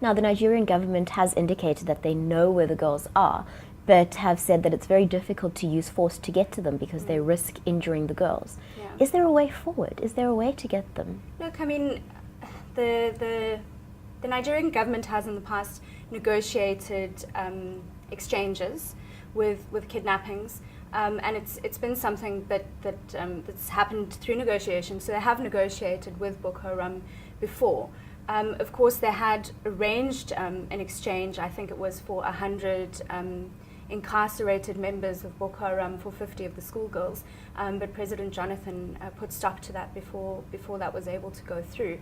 Now, the Nigerian government has indicated that they know where the girls are, but have said that it's very difficult to use force to get to them because they risk injuring the girls. Yeah. Is there a way forward? Is there a way to get them? Look, I mean, the Nigerian government has in the past negotiated exchanges with kidnappings, and it's been something that's happened through negotiation. So they have negotiated with Boko Haram before. Of course, they had arranged an exchange. I think it was for 100 incarcerated members of Boko Haram for 50 of the schoolgirls, but President Jonathan put stop to that before that was able to go through.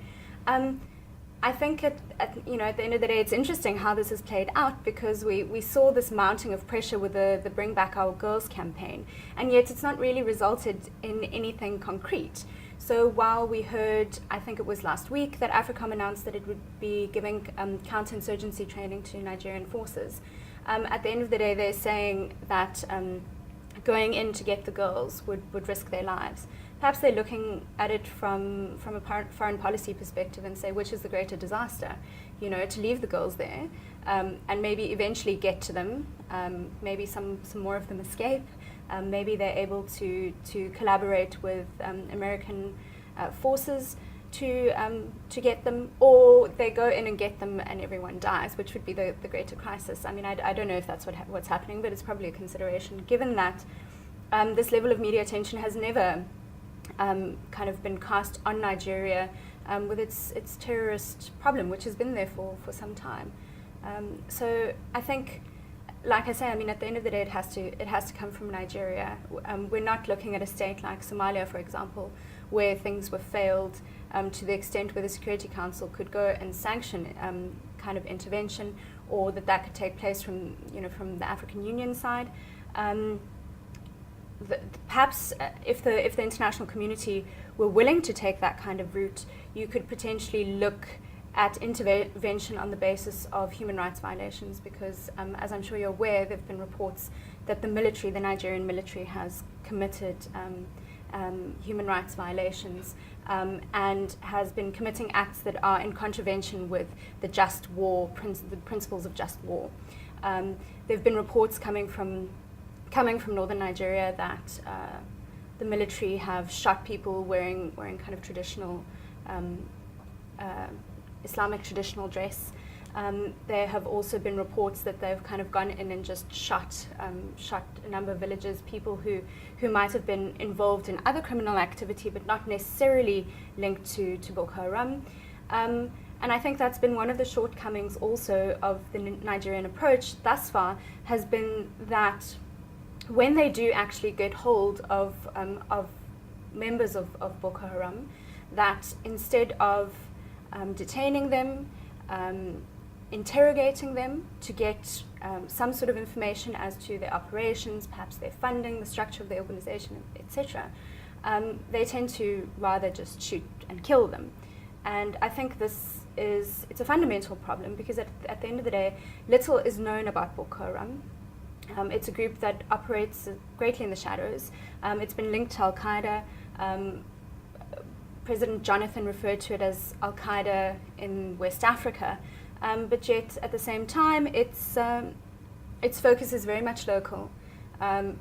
I think at the end of the day, it's interesting how this has played out, because we saw this mounting of pressure with the Bring Back Our Girls campaign, and yet it's not really resulted in anything concrete. So while we heard, I think it was last week, that AFRICOM announced that it would be giving counterinsurgency training to Nigerian forces, at the end of the day, they're saying that going in to get the girls would risk their lives. Perhaps they're looking at it from a foreign policy perspective and say, which is the greater disaster, to leave the girls there and maybe eventually get to them, maybe some more of them escape, maybe they're able to collaborate with American forces to get them, or they go in and get them and everyone dies, which would be the greater crisis. I mean, I don't know if that's what's happening, but it's probably a consideration, given that this level of media attention has never kind of been cast on Nigeria with its terrorist problem, which has been there for some time. So I think, like I say, I mean, at the end of the day, it has to come from Nigeria. We're not looking at a state like Somalia, for example, where things were failed to the extent where the Security Council could go and sanction kind of intervention, or that could take place from the African Union side. Perhaps if the international community were willing to take that kind of route, you could potentially look at intervention on the basis of human rights violations, because as I'm sure you're aware, there have been reports that the Nigerian military has committed human rights violations and has been committing acts that are in contravention with the the principles of just war. There have been reports coming from northern Nigeria that the military have shot people wearing kind of traditional Islamic traditional dress. There have also been reports that they've kind of gone in and just shot a number of villagers, people who might have been involved in other criminal activity but not necessarily linked to Boko Haram. And I think that's been one of the shortcomings also of the Nigerian approach thus far, has been that when they do actually get hold of members of Boko Haram, that instead of detaining them, interrogating them to get some sort of information as to their operations, perhaps their funding, the structure of the organization, etc., they tend to rather just shoot and kill them. And I think it's a fundamental problem, because at the end of the day, little is known about Boko Haram. It's a group that operates greatly in the shadows. It's been linked to Al-Qaeda. President Jonathan referred to it as Al-Qaeda in West Africa, but yet at the same time, its focus is very much local.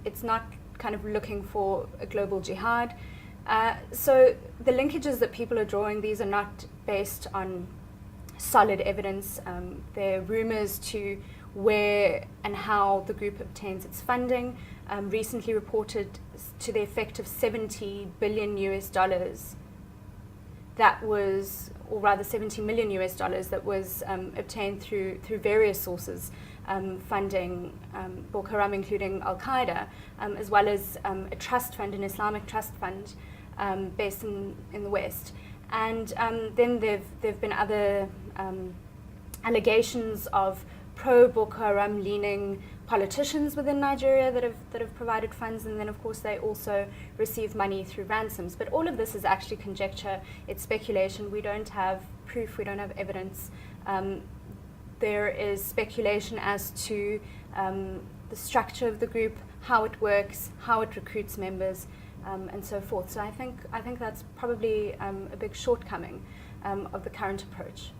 It's not kind of looking for a global jihad. So the linkages that people are drawing, these are not based on solid evidence. They're rumors to where and how the group obtains its funding. Recently reported to the effect of $70 billion that was, or rather $70 million that was obtained through various sources, funding Boko Haram, including Al-Qaeda, as well as a trust fund, an Islamic trust fund based in the West. And then there've been other allegations of pro-Boko Haram leaning politicians within Nigeria that have provided funds, and then of course they also receive money through ransoms. But all of this is actually conjecture, it's speculation. We don't have proof, we don't have evidence. There is speculation as to the structure of the group, how it works, how it recruits members, and so forth. So I think that's probably a big shortcoming of the current approach.